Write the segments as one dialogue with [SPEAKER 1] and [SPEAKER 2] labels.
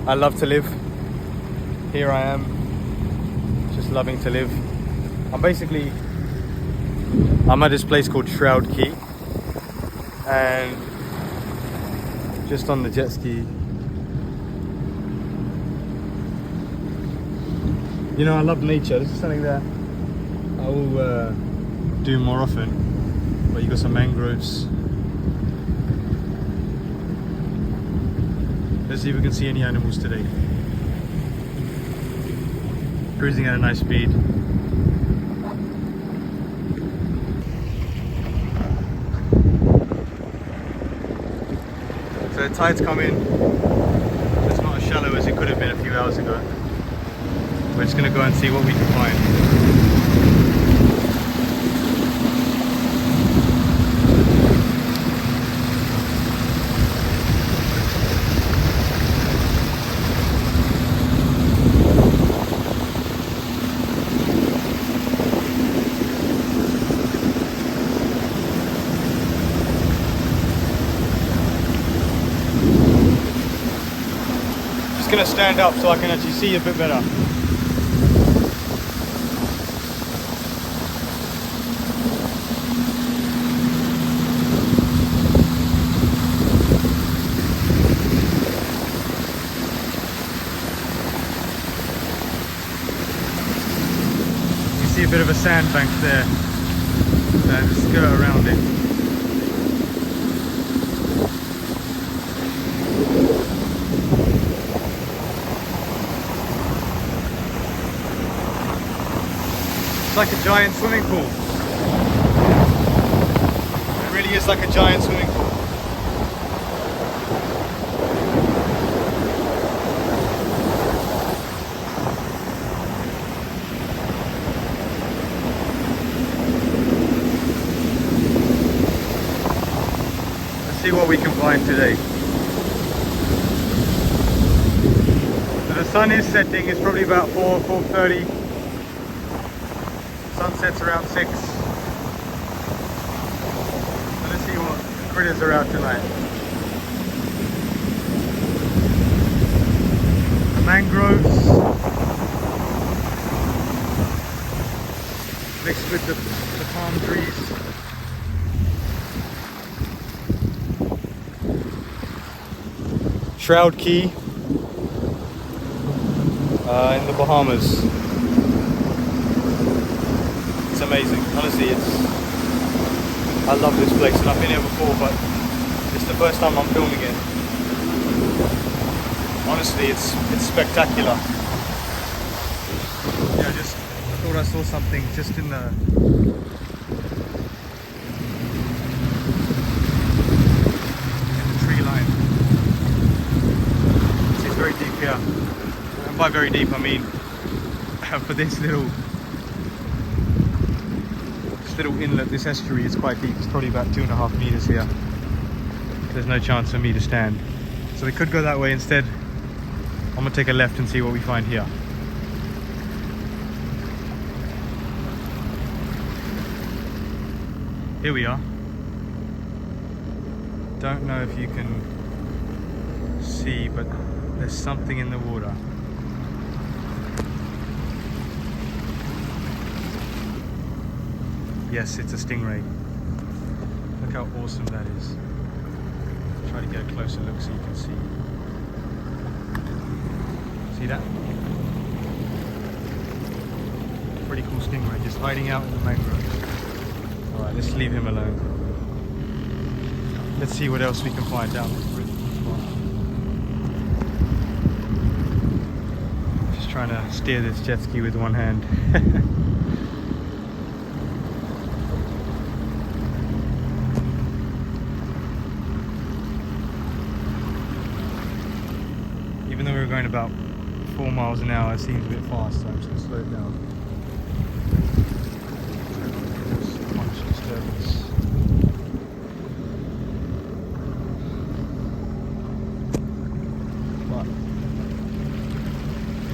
[SPEAKER 1] I love to live. Here I am, just loving to live. I'm at this place called Shroud Cay, and just on the jet ski. You know, I love nature. This is something that I will do more often. But you got some mangroves. Let's see if we can see any animals today. Cruising at a nice speed. So the tide's come in. It's not as shallow as it could have been a few hours ago. We're just going to go and see what we can find. Just going to stand up so I can actually see a bit better. See a bit of a sandbank there, and just go around it. It's like a giant swimming pool. It really is like a giant swimming pool. See what we can find today. So the sun is setting. It's probably about 4:30. Sunset's around 6. So let's see what critters are out tonight. The mangroves mixed with the palm trees. Shroud Cay in the Bahamas. It's amazing. Honestly, I love this place, and I've been here before, but it's the first time I'm filming it. Honestly, it's spectacular. Yeah, I thought I saw something just in the tree line. Very deep here, and by very deep I mean for this little inlet, this estuary is quite deep. It's probably about 2.5 meters here. There's no chance for me to stand, so we could go that way instead. I'm gonna take a left and see what we find here. Here we are. Don't know if you can see, but there's something in the water. Yes, it's a stingray. Look how awesome that is. Try to get a closer look so you can see. See that? Pretty cool stingray, just hiding out in the mangroves. Alright, let's leave him alone. Let's see what else we can find down this bridge. Trying to steer this jet ski with one hand. Even though we were going about 4 miles an hour, it seems a bit fast, so I'm just going to slow it down. There's much disturbance.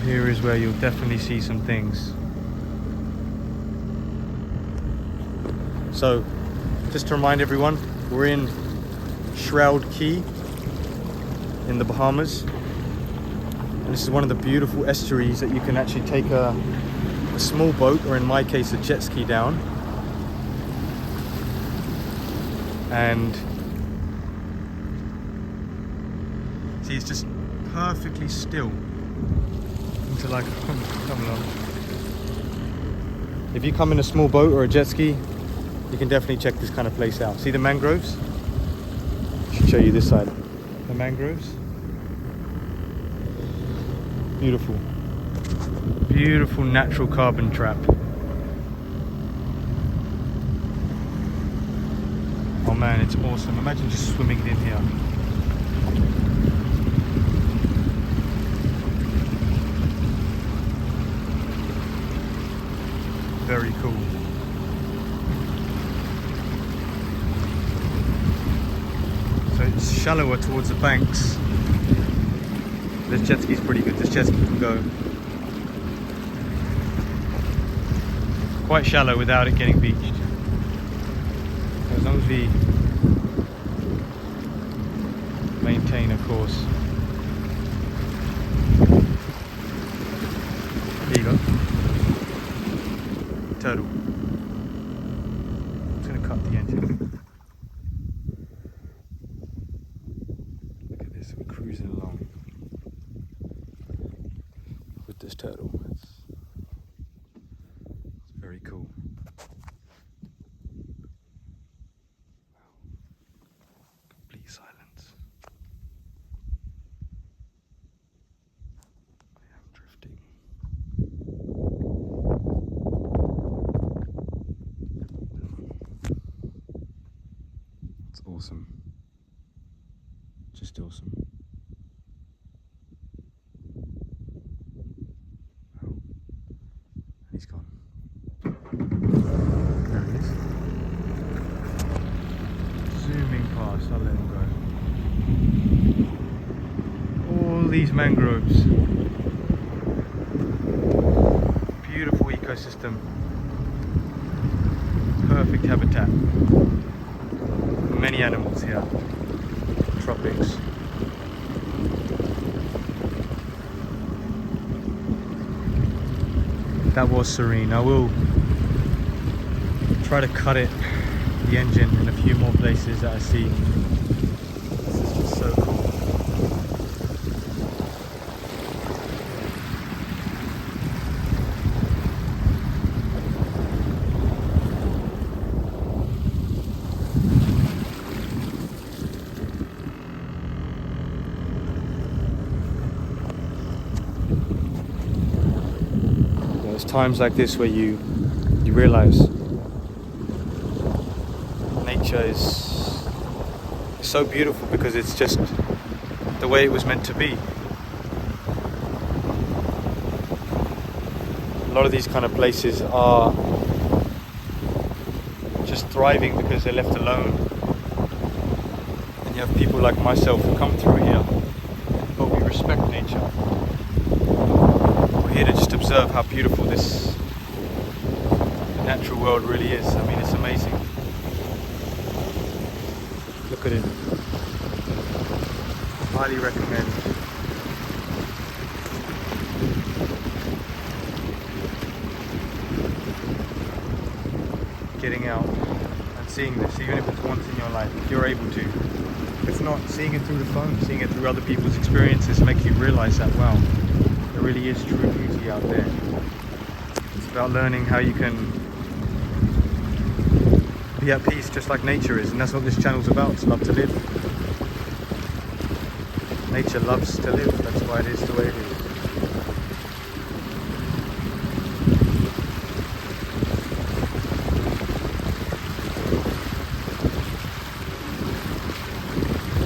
[SPEAKER 1] Here is where you'll definitely see some things. So, just to remind everyone, we're in Shroud Cay in the Bahamas. And this is one of the beautiful estuaries that you can actually take a small boat, or in my case a jet ski, down. And see, it's just perfectly still until I come along. If you come in a small boat or a jet ski, you can definitely check this kind of place out. See the mangroves? I should show you this side. The mangroves. Beautiful. Beautiful natural carbon trap. Oh man, it's awesome. Imagine just swimming in here. Very cool. So it's shallower towards the banks. This jet ski is pretty good. This jet ski can go quite shallow without it getting beached. So as long as we maintain a course. Here you go. Turtle. I'm just going to cut the engine. Look at this, we're cruising along with this turtle. It's very cool. Wow. Complete silence. I am drifting. It's awesome. Just awesome. Oh, he's gone. There he is. Zooming past, I'll let him go. All these mangroves. Beautiful ecosystem. Perfect habitat. Many animals here. Tropics. That was serene. I will try to cut it, the engine, in a few more places that I see. This is just so cool. There's times like this where you realize nature is so beautiful because it's just the way it was meant to be. A lot of these kind of places are just thriving because they're left alone, and you have people like myself who come through here, but we respect nature. We're here to just observe how beautiful this natural world really is. I mean, it's amazing. Look at it. Highly recommend. Getting out and seeing this, even if it's once in your life, if you're able to. If not, seeing it through the phone, seeing it through other people's experiences makes you realize that, wow, there really is true beauty out there. It's about learning how you can be at peace just like nature is, and that's what this channel's about. It's love to live. Nature loves to live, that's why it is the way it is.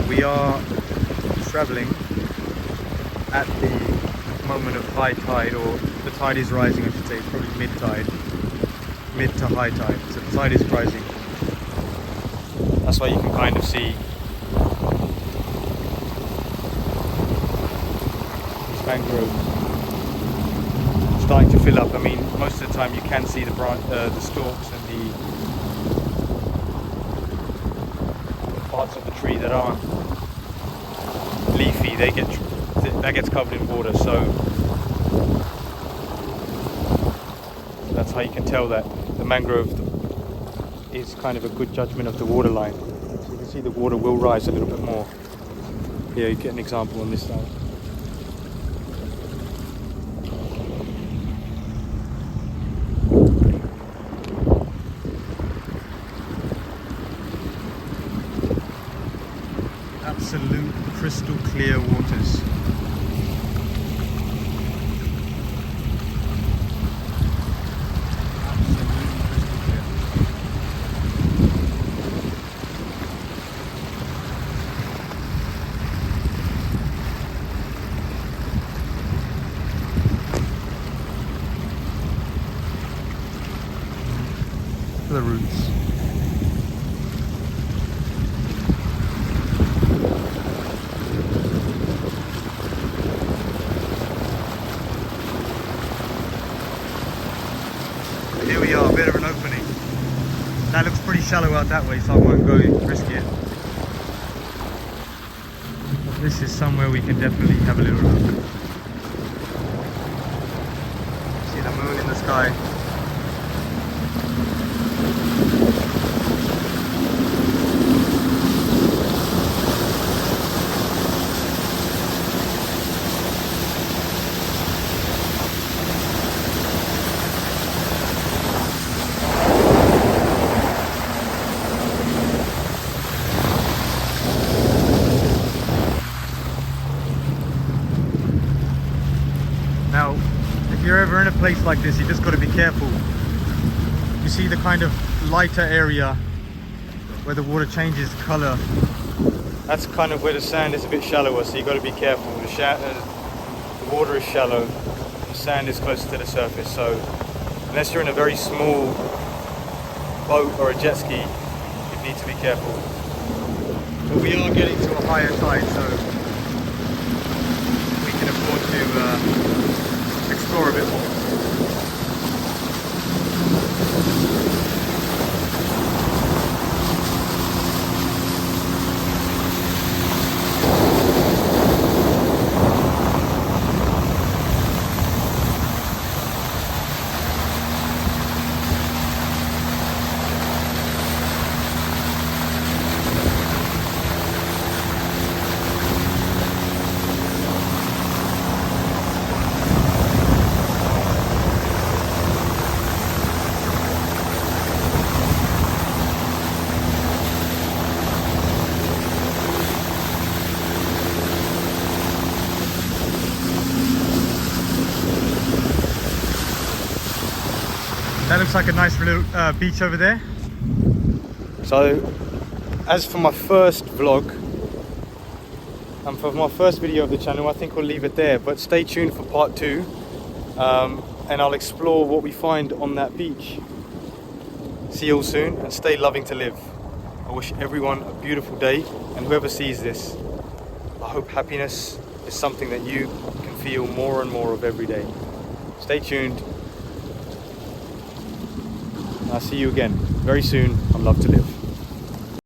[SPEAKER 1] We are travelling at the moment of high tide, or the tide is rising, I should say. It's probably mid-tide, mid to high tide. So the tide is rising. That's why you can kind of see these mangroves starting to fill up. I mean, most of the time you can see the stalks and the parts of the tree that aren't leafy, they get that gets covered in water. So that's how you can tell that the mangrove is kind of a good judgment of the water line. So you can see the water will rise a little bit more. Here you get an example on this side. Absolute crystal clear waters. The roots. Here we are, a bit of an opening. That looks pretty shallow out that way, so I won't go risk it. But this is somewhere we can definitely have a little look. See the moon in the sky. Now, if you're ever in a place like this, you just got to be careful. You see the kind of lighter area where the water changes colour. That's kind of where the sand is a bit shallower, so you got to be careful. The water is shallow, the sand is closer to the surface. So unless you're in a very small boat or a jet ski, you need to be careful. But we are getting to a higher tide, so we can afford to explore a bit more. That looks like a nice little beach over there. So, as for my first vlog, and for my first video of the channel, I think we'll leave it there. But stay tuned for part 2, and I'll explore what we find on that beach. See you all soon, and stay loving to live. I wish everyone a beautiful day, and whoever sees this, I hope happiness is something that you can feel more and more of every day. Stay tuned. I'll see you again very soon on Love to Live.